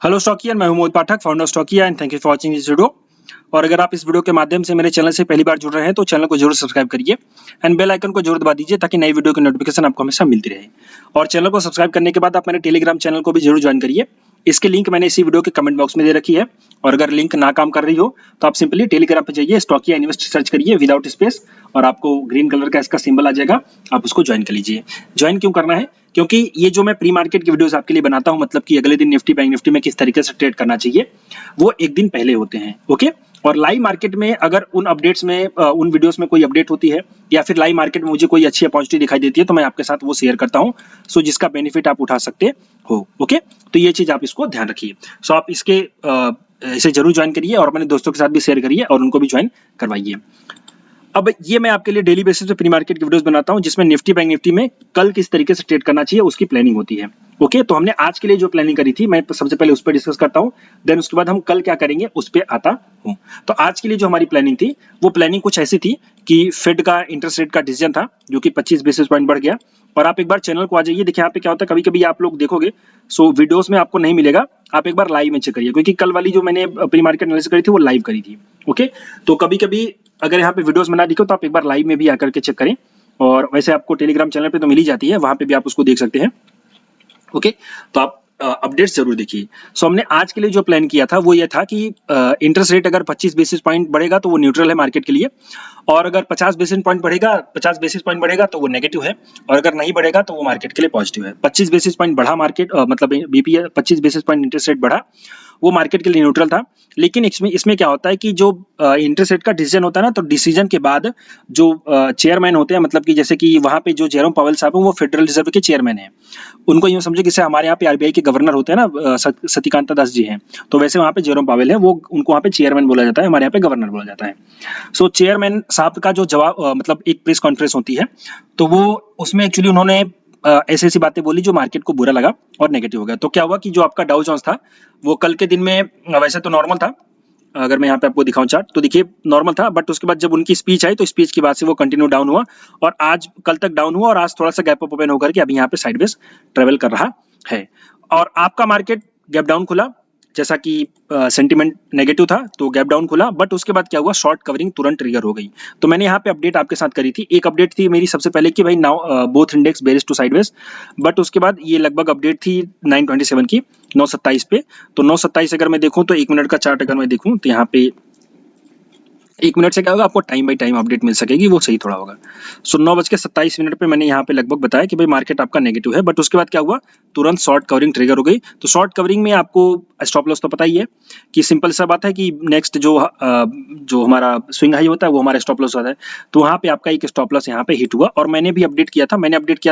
Hello Stockian, मैं हूं Mohit Pathak, founder Stockia and thank you for watching this video. और अगर आप इस वीडियो के माध्यम से मेरे चैनल से पहली बार जुड़ रहे हैं तो चैनल को जरूर सब्सक्राइब करिए एंड बेल आइकन को जरूर दबा दीजिए ताकि नई वीडियो की नोटिफिकेशन आपको हमेशा मिलती रहे। और चैनल को सब्सक्राइब करने के बाद आप मेरे टेलीग्राम चैनल को भी जरूर ज्वाइन करिए। इसकी लिंक मैंने इसी वीडियो के कमेंट बॉक्स में दे रखी है। और अगर लिंक ना काम कर रही हो तो आप सिंपली टेलीग्राम पे जाइए, स्टॉकिया इन्वेस्ट सर्च करिए विदाउट स्पेस और आपको ग्रीन कलर का इसका सिंबल आ जाएगा, आप उसको ज्वाइन कर लीजिए। ज्वाइन क्यों करना है? क्योंकि ये जो मैं प्री मार्केट की वीडियोस आपके लिए बनाता हूं, मतलब कि अगले दिन निफ्टी बैंक निफ्टी में किस तरीके से ट्रेड करना चाहिए, वो एक दिन पहले होते हैं। ओके। और लाइव मार्केट में अगर उन अपडेट्स में उन वीडियोस में कोई अपडेट होती है या फिर लाइव मार्केट में मुझे कोई अच्छी अपॉर्चुनिटी दिखाई देती है तो मैं आपके साथ वो शेयर करता हूं, सो जिसका बेनिफिट आप उठा सकते हो। ओके, तो ये चीज आप इसको ध्यान रखिए। सो आप इसके इसे जरूर ज्वाइन करिए और अपने दोस्तों के साथ भी शेयर करिए और उनको भी ज्वाइन करवाइए। अब ये मैं आपके लिए डेली बेसिस पे प्री मार्केट की वीडियोस बनाता हूं जिसमें निफ्टी बैंक निफ्टी में कल किस तरीके से ट्रेड करना चाहिए उसकी प्लानिंग होती है। ओके, तो हमने आज के लिए जो प्लानिंग करी थी मैं सबसे पहले उस पर डिस्कस करता हूं, देन उसके बाद हम कल क्या करेंगे उस पर आता हूं। तो आज के लिए जो हमारी प्लानिंग थी वो प्लानिंग कुछ ऐसी थी कि फेड का इंटरेस्ट रेट का डिसीजन था जो कि 25 बेसिस पॉइंट बढ़ गया। और आप एक बार चैनल को आ जाइए, देखिए यहाँ पे क्या होता है, कभी कभी आप लोग देखोगे सो वीडियोस में आपको नहीं मिलेगा, आप एक बार लाइव में चेक करिए क्योंकि कल वाली जो मैंने प्री मार्केट एनालिसिस करी थी वो लाइव करी थी। ओके, तो कभी कभी अगर यहाँ पे वीडियोस में ना दिखे तो आप एक बार लाइव में भी आकर के चेक करें। और वैसे आपको टेलीग्राम चैनल पे तो मिल ही जाती है, वहां पे भी आप उसको देख सकते हैं। ओके, तो आप अपडेट्स जरूर देखिए। सो हमने आज के लिए जो प्लान किया था वो ये था कि इंटरेस्ट रेट अगर 25 बेसिस पॉइंट बढ़ेगा तो वो न्यूट्रल है मार्केट के लिए, और अगर 50 बेसिस पॉइंट बढ़ेगा तो वो नेगेटिव है, और अगर नहीं बढ़ेगा तो वो मार्केट के लिए पॉजिटिव है। 25 बेसिस पॉइंट बढ़ा मार्केट, मतलब BPA 25 basis point interest rate बढ़ा, वो मार्केट के लिए न्यूट्रल था। लेकिन इसमें इसमें क्या होता है कि जो इंटरेस्ट रेट का डिसीजन होता है ना, तो डिसीजन के बाद जो चेयरमैन होते हैं, मतलब कि जैसे कि वहां पे जो जेरोम पावेल साहब हैं वो फेडरल रिजर्व के चेयरमैन हैं। उनको यूं समझे जैसे हमारे यहाँ पे आरबीआई के गवर्नर होते हैं ना, सतिकांता दास जी हैं, तो वैसे वहां पे जेरोम पावेल है, वो उनको वहां पे चेयरमैन बोला जाता है, हमारे यहाँ पे गवर्नर बोला जाता है। सो चेयरमैन साहब का जो जवाब मतलब एक प्रेस कॉन्फ्रेंस होती है, तो वो उसमें एक्चुअली उन्होंने ऐसी ऐसी बातें बोली जो मार्केट को बुरा लगा और नेगेटिव हो गया। तो क्या हुआ कि जो आपका डाउ जोन्स था वो कल के दिन में वैसे तो नॉर्मल था, अगर मैं यहाँ पे आपको दिखाऊं चार्ट तो देखिए नॉर्मल था, बट उसके बाद जब उनकी स्पीच आई तो स्पीच के बाद से वो कंटिन्यू डाउन हुआ और आज कल तक डाउन हुआ और आज थोड़ा सा गैप अप ओपन होकर के अभी यहाँ पे साइडवेज ट्रेवल कर रहा है। और आपका मार्केट गैप डाउन खुला, जैसा कि सेंटीमेंट नेगेटिव था तो गैप डाउन खुला, बट उसके बाद क्या हुआ, शॉर्ट कवरिंग तुरंत ट्रिगर हो गई। तो मैंने यहाँ पे अपडेट आपके साथ करी थी। एक अपडेट थी मेरी सबसे पहले कि भाई now both index bearish to sideways, but उसके बाद ये लगभग अपडेट थी 927 की 927 पे। तो 927 अगर मैं देखूं तो 1 मिनट का चार्ट अगर मैं देखूं तो यहाँ पे 1 मिनट से क्या होगा, आपको टाइम बाई टाइम अपडेट मिल सकेगी, वो सही थोड़ा होगा। सो 9:27 पे मैंने यहाँ पे लगभग बताया कि भाई मार्केट आपका नेगेटिव है, बट उसके बाद क्या हुआ, तुरंत शॉर्ट कवरिंग ट्रिगर हो गई। तो शॉर्ट कवरिंग में आपको स्टॉप लॉस तो पता ही है कि सिंपल सा बात है कि नेक्स्ट जो हमारा स्विंग हाई होता है वो हमारा स्टॉप लॉस होता है। तो वहाँ पे आपका एक स्टॉप लॉस यहाँ पे हिट हुआ और मैंने भी अपडेट किया था,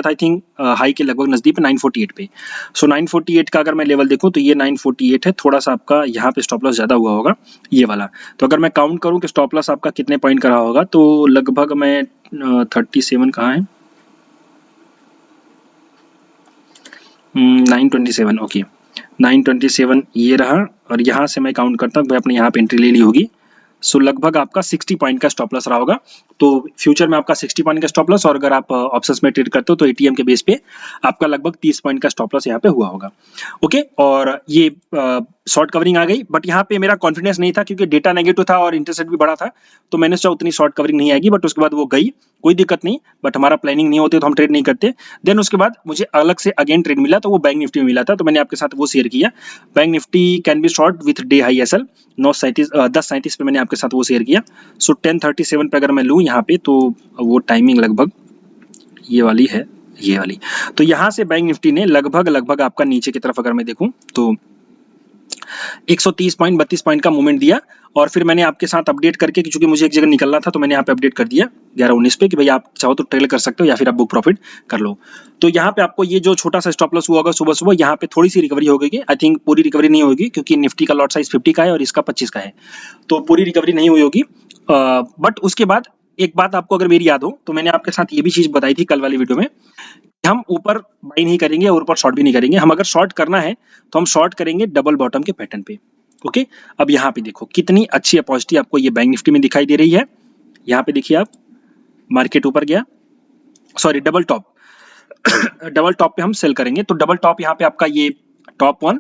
आई थिंक हाई के लगभग नजदीक 948 पे। सो 948 का अगर मैं लेवल देखूं तो ये 948 है, थोड़ा सा आपका यहाँ पे स्टॉप लॉस ज्यादा हुआ होगा ये वाला। तो अगर मैं काउंट करूं कि स्टॉप लॉस आपका कितने पॉइंट का रहा होगा तो लगभग मैं 37 कहाँ है, 927, ओके 927 ये रहा। और यहाँ से मैं काउंट करता हूँ, भाई आपने यहाँ पे एंट्री ले ली होगी, सो लगभग आपका 60 पॉइंट का स्टॉप लॉस रहा होगा। तो फ्यूचर में आपका 60 पॉइंट का स्टॉप लॉस, और अगर आप ऑप्शंस में ट्रेड करते हो तो एटीएम के बेस पे आपका लगभग 30 पॉइंट का स्टॉप लॉस यहाँ पे हुआ होगा। ओके, और ये शॉर्ट कवरिंग आ गई, बट यहाँ पे मेरा कॉन्फिडेंस नहीं था क्योंकि डेटा नेगेटिव था और इंटरेस्ट रेट भी बढ़ा था, तो मैंने सोचा उतनी शॉर्ट कवरिंग नहीं आएगी, बट उसके बाद वो गई, कोई दिक्कत नहीं, बट हमारा प्लानिंग नहीं होती तो हम ट्रेड नहीं करते। देन उसके बाद मुझे अलग से अगेन ट्रेड मिला, तो वो बैंक निफ्टी में मिला था, तो मैंने आपके साथ वो शेयर किया। Bank Nifty can be short with day high SL 10:37 पे मैंने आपके साथ वो शेयर किया। सो 10:37 पे अगर मैं लूँ यहाँ पे तो वो टाइमिंग लगभग ये वाली है, ये वाली। तो यहाँ से बैंक निफ्टी ने लगभग आपका नीचे की तरफ अगर मैं देखूं तो 130 पॉइंट 32 पॉइंट का मूवमेंट दिया। और फिर मैंने आपके साथ अपडेट करके, क्योंकि मुझे एक जगह निकलना था तो मैंने यहाँ पे अपडेट कर दिया 11:19 पे कि भाई आप चाहो तो ट्रेल कर सकते हो या फिर आप बुक प्रॉफिट कर लो। तो यहाँ पे आपको ये जो छोटा सा स्टॉप लॉस हुआ होगा सुबह सुबह, यहाँ पे थोड़ी सी रिकवरी हो गई। आई थिंक पूरी रिकवरी नहीं होगी क्योंकि निफ्टी का लॉट साइज 50 का है और इसका 25 का है, तो पूरी रिकवरी नहीं हुई होगी। बट उसके बाद एक बात आपको अगर मेरी याद हो तो मैंने आपके साथ ये भी चीज बताई थी कल वाली वीडियो में, हम ऊपर बाई नहीं करेंगे और ऊपर शॉर्ट भी नहीं करेंगे। हम अगर शॉर्ट करना है तो हम शॉर्ट करेंगे डबल बॉटम के पैटर्न पे। ओके, अब यहाँ पे देखो कितनी अच्छी अपॉर्चुनिटी आपको ये बैंक निफ्टी में दिखाई दे रही है। यहाँ पे देखिए आप, मार्केट ऊपर गया, sorry double top double top पे हम सेल करेंगे। तो डबल टॉप यहाँ पे आपका ये टॉप 1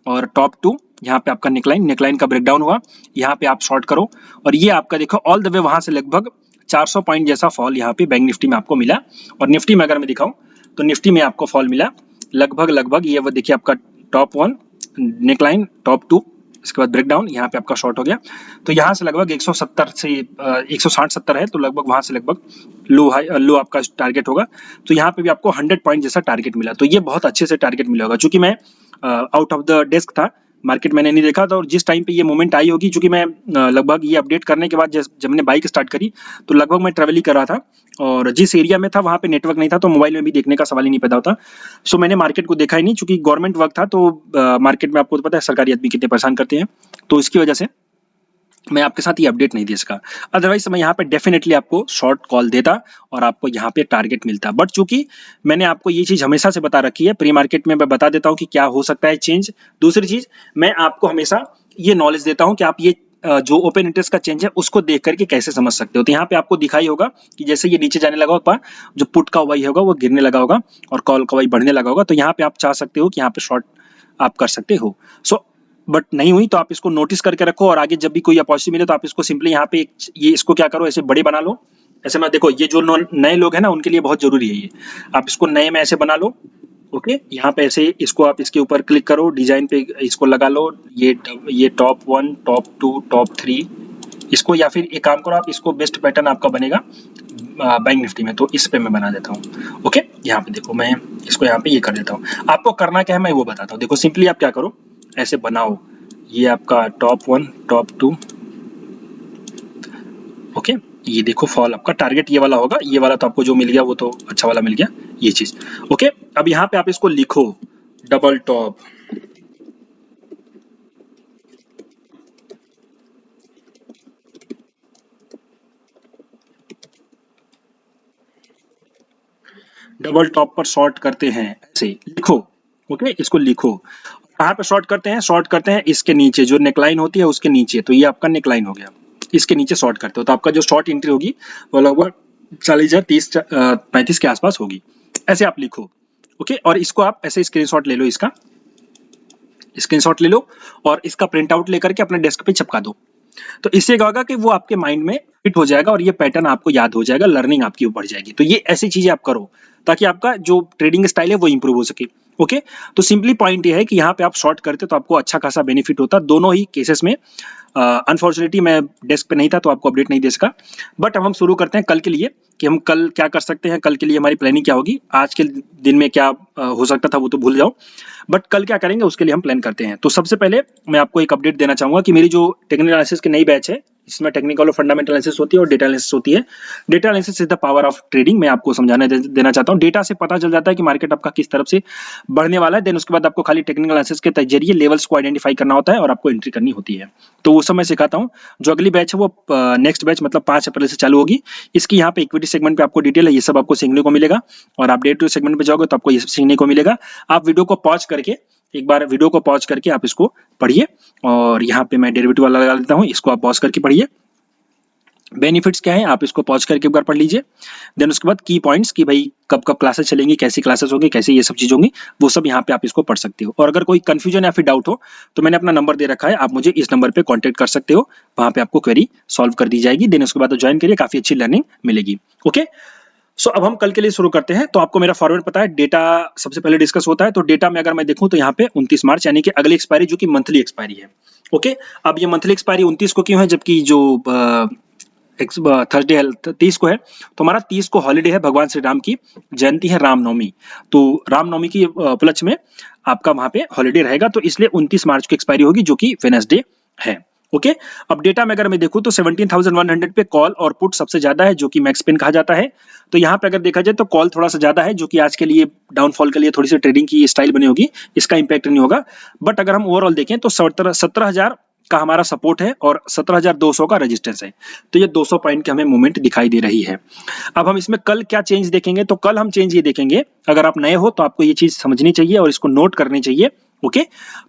और टॉप 2 यहाँ पे आपका नेकलाइन का ब्रेकडाउन हुआ, यहाँ पे आप शॉर्ट करो और ये आपका देखो ऑल द वे वहां से लगभग 400 पॉइंट जैसा फॉल यहाँ पे बैंक निफ्टी में आपको मिला। और निफ्टी में अगर मैं दिखाऊं तो निफ्टी में आपको फॉल मिला लगभग ये वो देखिए आपका टॉप 1 नेकलाइन, टॉप 2, इसके बाद ब्रेकडाउन, यहाँ पे आपका शॉर्ट हो गया। तो यहाँ से लगभग 170 से 160-70 है, तो लगभग वहां से लगभग लो आपका टारगेट होगा। तो यहाँ पे भी आपको 100 पॉइंट जैसा टारगेट मिला, तो ये बहुत अच्छे से टारगेट मिला होगा। चूंकि मैं आउट ऑफ द डेस्क था, मार्केट मैंने नहीं देखा था, और जिस टाइम पे ये मोमेंट आई होगी, चूंकि मैं लगभग ये अपडेट करने के बाद जब मैंने बाइक स्टार्ट करी तो लगभग मैं ट्रैवल ही कर रहा था, और जिस एरिया में था वहाँ पे नेटवर्क नहीं था, तो मोबाइल में भी देखने का सवाल ही नहीं पैदा होता। सो मैंने मार्केट को देखा ही नहीं, चूंकि गवर्नमेंट वर्क था, तो मार्केट में आपको तो पता है सरकारी आदमी कितने परेशान करते हैं, तो इसकी वजह से मैं आपके साथ ये अपडेट नहीं दे सका। अदरवाइज मैं यहाँ पे डेफिनेटली आपको शॉर्ट कॉल देता और आपको यहाँ पे टारगेट मिलता। बट चूंकि मैंने आपको ये चीज हमेशा से बता रखी है, प्री मार्केट में मैं बता देता हूँ कि क्या हो सकता है चेंज। दूसरी चीज, मैं आपको हमेशा ये नॉलेज देता हूँ कि आप ये जो ओपन इंटरेस्ट का चेंज है उसको देख करके कैसे समझ सकते हो। तो यहाँ पे आपको दिखाई होगा कि जैसे ये नीचे जाने लगा होगा, जो पुट का वाई होगा वो गिरने लगा होगा और कॉल का वाई बढ़ने लगा होगा, तो यहाँ पे आप चाह सकते हो कि यहाँ पे शॉर्ट आप कर सकते हो। सो बट नहीं हुई तो आप इसको नोटिस करके रखो, और आगे जब भी कोई अपॉर्चुनिटी मिले तो आप इसको सिंपली यहाँ पे ये इसको क्या करो, ऐसे बड़े बना लो। ऐसे में देखो, ये जो नए लोग हैं ना उनके लिए बहुत जरूरी है ये, आप इसको नए में ऐसे बना लो। ओके, यहाँ पे ऐसे इसको आप इसके ऊपर क्लिक करो, डिजाइन पे इसको लगा लो, ये टॉप 1, टॉप 2, टॉप 3 इसको, या फिर एक काम करो आप इसको, बेस्ट पैटर्न आपका बनेगा बैंक निफ्टी में, तो इस पे मैं बना देता हूँ। ओके, यहाँ पे देखो मैं इसको यहाँ पे ये कर देता हूँ। आपको करना क्या है मैं वो बताता हूँ। देखो सिंपली आप क्या करो, ऐसे बनाओ, ये आपका टॉप 1, टॉप 2, ओके, ये देखो फॉल आपका टारगेट ये वाला होगा, ये वाला तो आपको जो मिल गया वो तो अच्छा वाला मिल गया, ये चीज। ओके, अब यहाँ पे आप इसको लिखो डबल टॉप, डबल टॉप पर शॉर्ट करते हैं, ऐसे लिखो। ओके, इसको लिखो। कहाँ पे शॉर्ट करते हैं? शॉर्ट करते हैं इसके नीचे, जो नेकलाइन होती है उसके नीचे, तो ये आपका नेकलाइन हो गया, इसके नीचे शॉर्ट करते हो तो आपका जो शॉर्ट एंट्री होगी वो लगभग 40,035 के आसपास होगी, ऐसे आप लिखो। ओके, और इसको आप ऐसे स्क्रीनशॉट ले लो, इसका स्क्रीनशॉट ले लो और इसका प्रिंट आउट लेकर के अपने डेस्क पे चिपका दो। तो इससे क्या होगा कि वो आपके माइंड में फिट हो जाएगा और ये पैटर्न आपको याद हो जाएगा, लर्निंग आपकी बढ़ जाएगी। तो ये ऐसी चीजें आप करो ताकि आपका जो ट्रेडिंग स्टाइल है वो इंप्रूव हो सके। ओके, तो सिंपली पॉइंट ये है कि यहाँ पे आप शॉर्ट करते तो आपको अच्छा खासा बेनिफिट होता दोनों ही केसेस में। अनफॉर्चुनेटली मैं डेस्क पे नहीं था तो आपको अपडेट नहीं दे सका। बट अब हम शुरू करते हैं कल के लिए कि हम कल क्या कर सकते हैं, कल के लिए हमारी प्लानिंग क्या होगी। आज के दिन में क्या हो सकता था वो तो भूल जाओ, बट कल क्या करेंगे उसके लिए हम प्लान करते हैं। तो सबसे पहले मैं आपको एक अपडेट देना चाहूंगा कि मेरी जो टेक्निकल एनालिसिस की नई बैच है, इसमें टेक्निकल और फंडामेंटल एनालिसिस होती है और डेटा एनालिसिस होती है। Data analysis is the power of trading. मैं आपको समझाने देना चाहता हूँ। डेटा से पता चल जाता है कि मार्केट आपका किस तरफ से बढ़ने वाला है, देन उसके बाद आपको खाली टेक्निकल एनालिसिस के जरिए लेवल्स को आइडेंटिफाई करना होता है और आपको एंट्री करनी होती है। तो वो सब मैं सिखाता हूँ। जो अगली बैच है वो नेक्स्ट बैच मतलब 5 अप्रैल से चालू होगी। इसकी यहाँ पे इक्विटी सेगमेंट पे आपको डिटेल है, ये सब आपको सीखने को मिलेगा, और आप डे टू सेगमेंट पे जाओगे तो आपको ये सब सीखने को मिलेगा। आप वीडियो को पॉज करके, एक बार वीडियो को पॉज करके आप इसको पढ़िए, और यहाँ पे मैं डेरिवेटिव वाला लगा देता हूँ, इसको आप पॉज करके पढ़िए। बेनिफिट्स क्या है आप इसको पॉज करके एक बार पढ़ लीजिए। देन उसके बाद की पॉइंट्स कि भाई कब कब क्लासेस चलेंगी, कैसी क्लासेस होंगी, कैसे ये सब चीज होंगी, वो सब यहाँ पे आप इसको पढ़ सकते हो। और अगर कोई कंफ्यूजन या फिर डाउट हो तो मैंने अपना नंबर दे रखा है, आप मुझे इस नंबर पे कांटेक्ट कर सकते हो, वहां पे आपको क्वेरी सॉल्व कर दी जाएगी। देन उसके बाद ज्वाइन करिए, काफी अच्छी लर्निंग मिलेगी। ओके, सो अब हम कल के लिए शुरू करते हैं। तो आपको मेरा फॉरवर्ड पता है, डेटा सबसे पहले डिस्कस होता है। तो डेटा में अगर मैं देखूं तो यहाँ पे 29 मार्च यानी कि अगली एक्सपायरी जो कि मंथली एक्सपायरी है। ओके, अब ये मंथली एक्सपायरी 29 को क्यों है, जबकि जो थर्सडे 30 को है, तो हमारा 30 को हॉलीडे है, भगवान श्री राम की जयंती है, रामनवमी। तो रामनवमी की उपलक्ष्य में आपका वहां पे हॉलीडे रहेगा, तो इसलिए 29 मार्च को एक्सपायरी होगी जो कि वेडनेसडे है। ओके, अब डेटा में अगर मैं देखूं तो 17,100 पे कॉल और पुट सबसे ज्यादा है, जो कि मैक्स पेन कहा जाता है। तो यहाँ पे अगर देखा जाए तो कॉल थोड़ा सा ज्यादा है, जो कि आज के लिए डाउनफॉल के लिए थोड़ी सी ट्रेडिंग की स्टाइल बनी होगी, इसका इंपैक्ट नहीं होगा। बट अगर हम ओवरऑल देखें तो 17,000 का हमारा सपोर्ट है और 17,200 का रेजिस्टेंस है। तो ये 200 पॉइंट की हमें मूवमेंट दिखाई दे रही है। अब हम इसमें कल क्या चेंज देखेंगे, तो कल हम चेंज ये देखेंगे, अगर आप नए हो तो आपको ये चीज समझनी चाहिए और इसको नोट करनी चाहिए। ओके,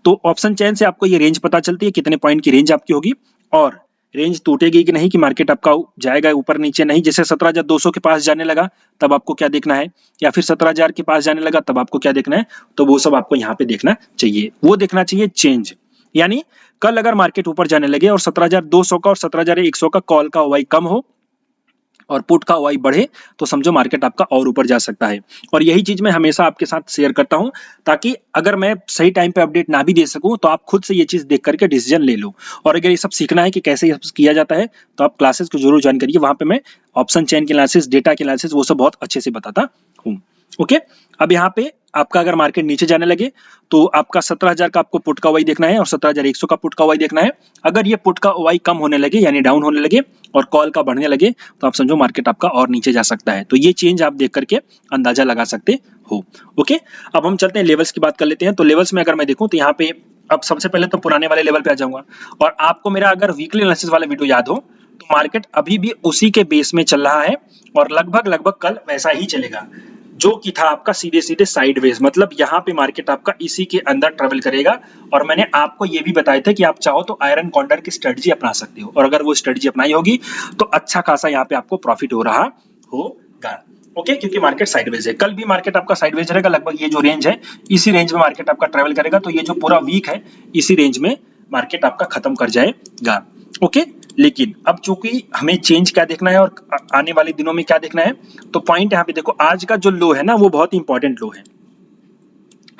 तो ऑप्शन चेन से आपको ये रेंज पता चलती है, कितने पॉइंट की रेंज आपकी होगी, और रेंज टूटेगी कि नहीं, कि मार्केट आपका जाएगा ऊपर नीचे नहीं। जैसे 17,200 के पास जाने लगा तब आपको क्या देखना है, या फिर 17,000 के पास जाने लगा तब आपको क्या देखना है, तो वो सब आपको यहाँ पे देखना चाहिए। वो देखना चाहिए चेंज, यानी कल अगर मार्केट ऊपर जाने लगे और 17,200 का और 17,100 का कॉल का ओवाई कम हो और पुट का ओवाई बढ़े, तो समझो मार्केट आपका और ऊपर जा सकता है। और यही चीज मैं हमेशा आपके साथ शेयर करता हूं, ताकि अगर मैं सही टाइम पे अपडेट ना भी दे सकूं तो आप खुद से ये चीज देख करके डिसीजन ले लो। और अगर ये सब सीखना है कि कैसे ये सब किया जाता है, तो आप क्लासेस को जरूर ज्वाइन करिए। वहां पे मैं ऑप्शन चेन के एनालिसिस, डेटा के एनालिसिस, वो सब बहुत अच्छे से बताता हूँ। ओके, अब यहाँ पे आपका अगर मार्केट नीचे जाने लगे तो आपका 17,000 का आपको पुट का ओवाई देखना है और 17,100 का पुट का ओवाई देखना है। अगर ये पुट का ओवाई कम होने लगे यानी डाउन होने लगे और कॉल का बढ़ने लगे, तो आप समझो मार्केट आपका और नीचे जा सकता है। तो ये चेंज आप देख करके अंदाजा लगा सकते हो। ओके, अब हम चलते हैं लेवल्स की बात कर लेते हैं। तो लेवल्स में अगर मैं देखूं तो यहाँ पे अब सबसे पहले तो पुराने वाले लेवल पे आ जाऊंगा। और आपको मेरा अगर वीकली एनालिसिस वाला वीडियो याद हो तो मार्केट अभी भी उसी के बेस में चल रहा है और लगभग कल वैसा ही चलेगा, जो कि था आपका सीधे सीधे साइडवेज। मतलब यहाँ पे मार्केट आपका इसी के अंदर ट्रेवल करेगा। और मैंने आपको ये भी बताया था कि आप चाहो तो आयरन कॉन्डर की स्ट्रेटजी अपना सकते हो, और अगर वो स्ट्रेटजी अपनाई होगी तो अच्छा खासा यहाँ पे आपको प्रॉफिट हो रहा होगा। ओके, क्योंकि मार्केट साइडवेज है। कल भी मार्केट आपका साइडवेज रहेगा, लगभग ये जो रेंज है इसी रेंज में मार्केट आपका ट्रेवल करेगा। तो ये जो पूरा वीक है इसी रेंज में मार्केट आपका खत्म कर जाएगा। ओके, लेकिन अब चूंकि हमें चेंज क्या देखना है और आने वाले दिनों में क्या देखना है, तो पॉइंट यहाँ पे देखो, आज का जो लो है ना वो बहुत इंपॉर्टेंट लो है।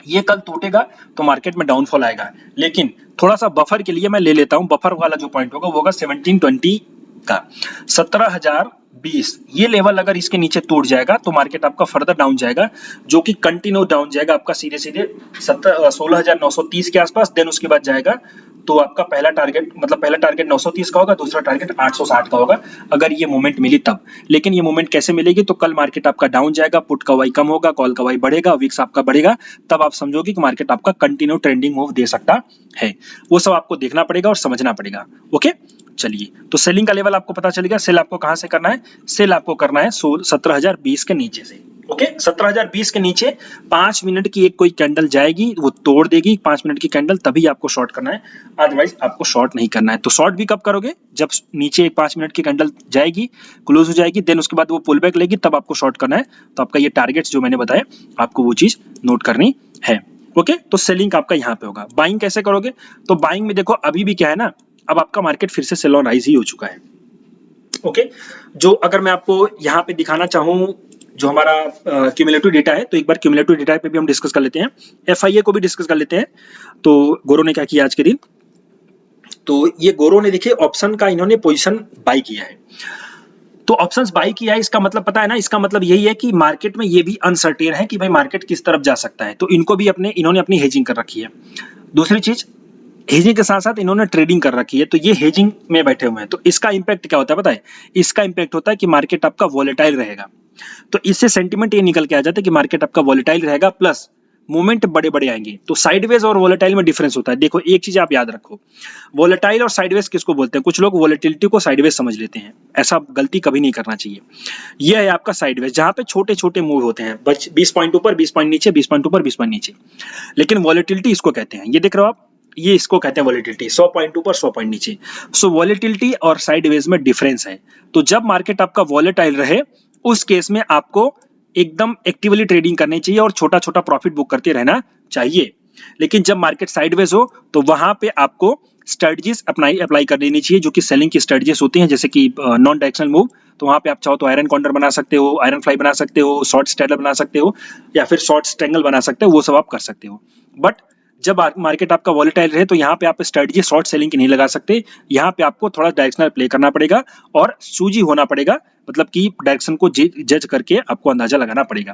ये कल टूटेगा तो मार्केट में डाउनफॉल आएगा, लेकिन थोड़ा सा बफर के लिए मैं ले लेता हूं। बफर वाला जो पॉइंट होगा वो होगा 1720 का 17,020। ये लेवल अगर इसके नीचे टूट जाएगा तो मार्केट आपका फर्दर डाउन जाएगा, जो कि कंटिन्यू डाउन जाएगा आपका सीधे सीधे 16,930 के आसपास। देन उसके बाद जाएगा तो आपका पहला टारगेट, मतलब पहला टारगेट 930 का होगा, दूसरा टारगेट 860 का होगा, अगर ये मूवमेंट मिली तब। लेकिन ये मूवमेंट कैसे मिलेगी, तो कल मार्केट आपका डाउन जाएगा, पुट का वाई कम होगा, कॉल का वाई बढ़ेगा, विक्स आपका बढ़ेगा, तब आप समझोगे कि मार्केट आपका कंटिन्यू ट्रेंडिंग मूव दे सकता है। वो सब आपको देखना पड़ेगा और समझना पड़ेगा। ओके, चलिए, तो सेलिंग का लेवल आपको पता चलेगा। सेल आपको कहां से करना है, सेल आपको करना है 17,020 के नीचे से। ओके, 17,020 के नीचे 5 मिनट की एक कोई कैंडल जाएगी, वो तोड़ देगी 5 मिनट की कैंडल, तभी आपको शॉर्ट करना है, अदरवाइज आपको शॉर्ट नहीं करना है। तो शॉर्ट भी कब करोगे, जब नीचे एक 5 मिनट की कैंडल जाएगी, क्लोज हो जाएगी, देन उसके बाद वो पुल बैक लेगी, तब आपको शॉर्ट करना है। तो आपका ये टारगेट्स जो मैंने बताया आपको वो चीज नोट करनी है। ओके, तो सेलिंग आपका यहाँ पे होगा। बाइंग कैसे करोगे, तो बाइंग में देखो अभी भी क्या है ना, अब आपका मार्केट फिर से सेल ऑन राइज ही हो चुका है। ओके, जो अगर मैं आपको यहाँ पे दिखाना चाहूँ जो हमारा क्यूमुलेटिव डेटा है, तो एक बार क्यूमुलेटिव डेटा पे भी हम डिस्कस कर लेते हैं, एफआईए को भी डिस्कस कर लेते हैं। तो गोरो ने क्या किया आज के दिन, तो ये गोरो ने देखिए ऑप्शन का इन्होंने पोजीशन बाई किया है। तो ऑप्शंस बाई किया है, इसका मतलब पता है ना, इसका मतलब यही है कि मार्केट में ये भी अनसर्टेन है कि भाई मार्केट किस तरफ जा सकता है। तो इनको भी इन्होंने अपनी हेजिंग कर रखी है। दूसरी चीज, हेजिंग के साथ साथ इन्होंने ट्रेडिंग कर रखी है, तो ये हेजिंग में बैठे हुए हैं। तो इसका इंपैक्ट क्या होता है पता है, इसका इंपैक्ट होता है कि मार्केट आपका वॉलेटाइल रहेगा। तो इससे सेंटीमेंट ये निकल के आ जाता है कि मार्केट आपका वॉलेटाइल रहेगा, प्लस मूवमेंट बड़े बड़े आएंगे। तो साइडवेज और वॉलेटाइल में डिफरेंस होता है। देखो एक चीज आप याद रखो, वॉलेटाइल और साइडवेज किसको बोलते हैं, कुछ लोग वॉलेटिलिटी को साइडवेज समझ लेते हैं, ऐसा गलती कभी नहीं करना चाहिए। यह है आपका साइडवेज, जहां पे छोटे छोटे मूव होते हैं, 20 पॉइंट ऊपर 20 पॉइंट नीचे, 20 पॉइंट ऊपर 20 पॉइंट नीचे। लेकिन वॉलेटिलिटी इसको कहते हैं, ये देख रहे हो आप, ये इसको कहते हैं वॉलेटिलिटी, 100 पॉइंट ऊपर 100 पॉइंट नीचे। सो वॉलेटिलिटी और साइडवेज में डिफरेंस है। तो जब मार्केट आपका वॉलेटाइल रहे उस केस में आपको एकदम एक्टिवली ट्रेडिंग करनी चाहिए और छोटा छोटा प्रॉफिट बुक करते रहना चाहिए। लेकिन जब मार्केट साइडवेज हो तो वहां पे आपको स्ट्रेटजीज अप्लाई कर देनी चाहिए, जो कि सेलिंग की स्ट्रेटजीज होती हैं, जैसे कि नॉन डायरेक्शनल मूव। तो वहां पे आप चाहो तो आयरन कॉन्डर बना सकते हो, आयरन फ्लाई बना सकते हो, शॉर्ट स्ट्रैडल बना सकते हो, या फिर शॉर्ट स्ट्रैंगल बना सकते हो, वो सब आप कर सकते हो। बट जब मार्केट आपका वॉलेटाइल रहे तो यहाँ पे आप स्ट्रेटजी शॉर्ट सेलिंग की नहीं लगा सकते। यहाँ पे आपको थोड़ा डायरेक्शनल प्ले करना पड़ेगा और सूजी होना पड़ेगा, मतलब कि डायरेक्शन को जज करके आपको अंदाजा लगाना पड़ेगा।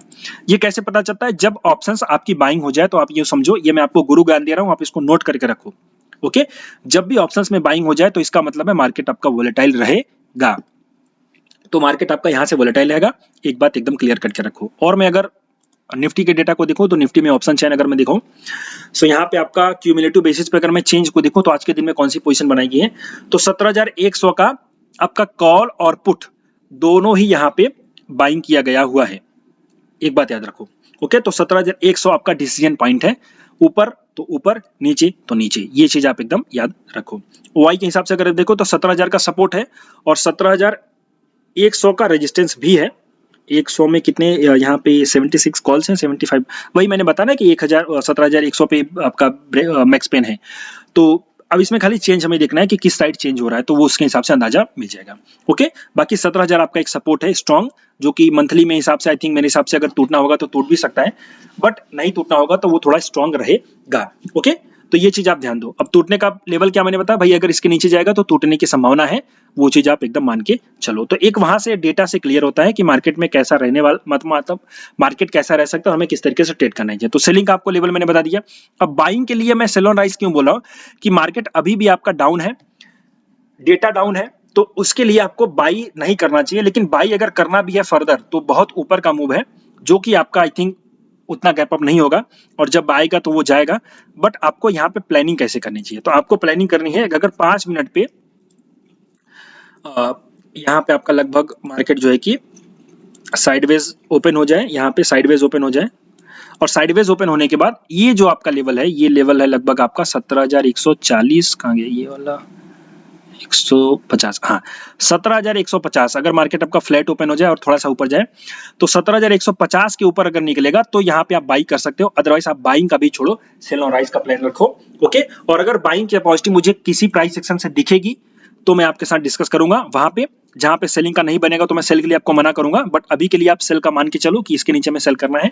ये कैसे पता चलता है, जब ऑप्शंस आपकी बाइंग हो जाए, तो आप ये समझो, ये मैं आपको गुरु ज्ञान दे रहा हूँ, आप इसको नोट करके रखो। ओके, जब भी ऑप्शंस में बाइंग हो जाए तो इसका मतलब है मार्केट आपका वॉलेटाइल रहेगा। तो मार्केट आपका यहाँ से वॉलेटाइल रहेगा, एक बात एकदम क्लियर करके रखो। और मैं अगर निफ्टी के डेटा को देखूं तो निफ्टी में ऑप्शन चेन अगर मैं देखूं, सो यहाँ पे आपका क्यूमुलेटिव बेसिस पे अगर मैं चेंज को देखूं तो आज के दिन में कौन सी पोजीशन बनाई गई है, तो 17,100 का आपका कॉल और पुट दोनों ही यहाँ पे बाइंग किया गया हुआ है। एक बात याद रखो। ओके, तो 17,100 आपका डिसीजन पॉइंट है, ऊपर तो ऊपर, नीचे तो नीचे, ये चीज आप एकदम याद रखो। वाई के हिसाब से अगर देखो तो 17,000 का सपोर्ट है और 17,100 का रेजिस्टेंस भी है। 100 में कितने यहाँ पे 76 कॉल्स हैं, 75, वही मैंने बताया ना कि 17,100 पे आपका मैक्स पेन है। तो अब इसमें खाली चेंज हमें देखना है कि किस साइड चेंज हो रहा है, तो वो उसके हिसाब से अंदाजा मिल जाएगा। ओके, बाकी 17,000 आपका एक सपोर्ट है स्ट्रॉन्ग, जो कि मंथली में हिसाब से आई थिंक मेरे हिसाब से अगर टूटना होगा तो टूट भी सकता है, बट नहीं टूटना होगा तो वो थोड़ा स्ट्रॉन्ग रहेगा। ओके, तो ये चीज आप ध्यान दो। अब टूटने का लेवल क्या मैंने बताया भाई, अगर इसके नीचे जाएगा तो टूटने की संभावना है, वो चीज आप एकदम मान के चलो। तो एक वहां से डेटा से क्लियर होता है कि मार्केट में कैसा रहने वाला, मतलब मार्केट कैसा रह सकता है, हमें किस तरीके से ट्रेड करना है। तो सेलिंग का आपको लेवल मैंने बता दिया। अब बाइंग के लिए मैं सेल ऑन राइज क्यों बोला हूं कि मार्केट अभी भी आपका डाउन है, डेटा डाउन है, तो उसके लिए आपको बाई नहीं करना चाहिए। लेकिन बाई अगर करना भी है फर्दर तो बहुत ऊपर का मूव है, जो कि आपका आई थिंक उतना गैप अप नहीं होगा, और जब आएगा तो वो जाएगा। बट आपको यहाँ पे प्लानिंग कैसे करनी चाहिए, तो आपको प्लानिंग करनी है अगर 5 मिनट पे यहाँ पे आपका लगभग मार्केट जो है कि साइडवेज ओपन हो जाए, यहाँ पे साइडवेज ओपन हो जाए, और साइडवेज ओपन होने के बाद ये जो आपका लेवल है, ये लेवल है लगभग आपका 17,140, कहाँ गया ये वाला, 150, हाँ 17,150। अगर मार्केट आपका फ्लैट ओपन हो जाए और थोड़ा सा ऊपर जाए तो 17,150 के ऊपर अगर निकलेगा तो यहाँ पे आप बाई कर सकते हो, अदरवाइज आप बाइंग का भी छोड़ो, सेल ऑन राइज का प्लान रखो। ओके, और अगर बाइंग की अपॉर्चुनिटी मुझे किसी प्राइस सेक्शन से दिखेगी तो मैं आपके साथ डिस्कस करूंगा। वहां पे जहां पे सेलिंग का नहीं बनेगा तो मैं सेल के लिए आपको मना करूंगा, बट अभी के लिए आप सेल का मान के चलो कि इसके नीचे में सेल करना है।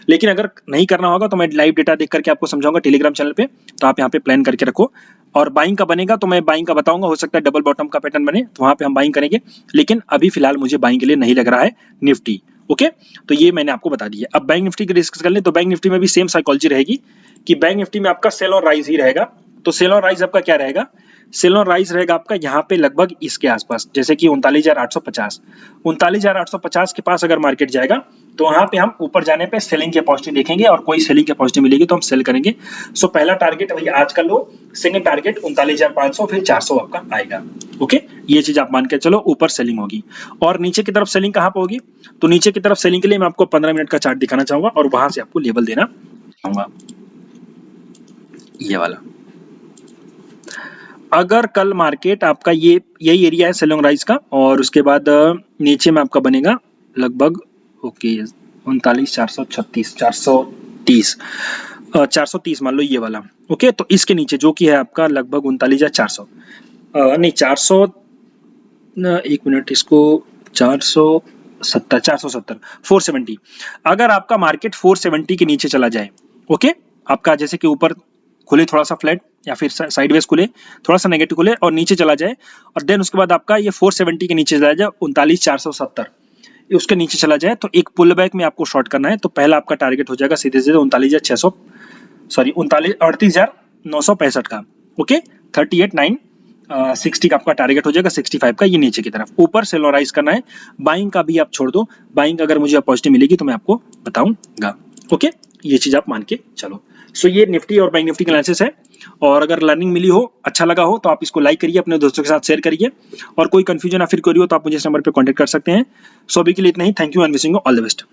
लेकिन अगर नहीं करना होगा तो मैं लाइव डेटा देख करके आपको समझाऊंगा टेलीग्राम चैनल पे, तो आप यहाँ पे प्लान करके रखो। और बाइंग का बनेगा तो मैं बाइंग का बताऊंगा, हो सकता है डबल बॉटम का पैटर्न बने तो वहां पे हम बाइंग करेंगे, लेकिन अभी फिलहाल मुझे बाइंग के लिए नहीं लग रहा है निफ्टी। ओके, तो ये मैंने आपको बता दिया। अब बैंक निफ्टी की डिस्कस कर लें, तो बैंक निफ्टी में भी सेम साइकोलॉजी रहेगी कि बैंक निफ्टी में आपका सेल और राइज ही रहेगा। तो सेल और राइज आपका क्या रहेगा, सेल और राइज रहेगा आपका यहाँ पे लगभग इसके आसपास, जैसे कि 39,850, 39,850 के पास अगर मार्केट जाएगा तो वहां पे हम ऊपर जाने पे सेलिंग की अपॉर्चुनिटी देखेंगे, और कोई सेलिंग की अपॉर्चुनिटी मिलेगी तो हम सेल करेंगे। सो पहला टारगेट वही आज का लो, सेकंड टारगेट 39,500, फिर 400 आपका आएगा। ओके, ये चीज आप मान के चलो, ऊपर सेलिंग होगी। और नीचे की तरफ सेलिंग कहां पे होगी, तो नीचे की तरफ सेलिंग के लिए मैं आपको 15 मिनट का चार्ट दिखाना चाहूंगा और वहां से आपको लेवल देना चाहूंगा, ये वाला। अगर कल मार्केट आपका ये यही एरिया है सेल ऑन राइज का, और उसके बाद नीचे में आपका बनेगा लगभग ओके 39,436, 430, 430 मान लो ये वाला। ओके, तो इसके नीचे जो कि है आपका लगभग 39,400, नहीं 400, एक मिनट, इसको 470, 470, अगर आपका मार्केट 470 के नीचे चला जाए, ओके, आपका जैसे कि ऊपर खुले थोड़ा सा फ्लैट या फिर साइडवेज खुले, थोड़ा सा नेगेटिव खुले और नीचे चला जाए, और देन उसके बाद आपका ये 470 के नीचे चला जाए, 39,470 उसके नीचे चला जाए, तो एक पुल बैक में आपको शॉर्ट करना है। तो पहला आपका टारगेट हो जाएगा सीधे सीधे 39,600, सॉरी 38,965 का। ओके, 38,960 का आपका टारगेट हो जाएगा, 65 का ये नीचे की तरफ। ऊपर सेलोराइज करना है, बाइंग का भी आप छोड़ दो, बाइंग अगर मुझे अपॉर्चुनिटी मिलेगी तो मैं आपको बताऊंगा। ओके, ये चीज आप मान के चलो। सो ये निफ्टी और बैंक निफ्टी का एनालिसिस है, और अगर लर्निंग मिली हो, अच्छा लगा हो, तो आप इसको लाइक करिए, अपने दोस्तों के साथ शेयर करिए, और कोई कंफ्यूजन या फिर क्वेरी हो तो आप मुझे इस नंबर पे कांटेक्ट कर सकते हैं। सो अभी के लिए इतना ही, thank you and wishing you all the best.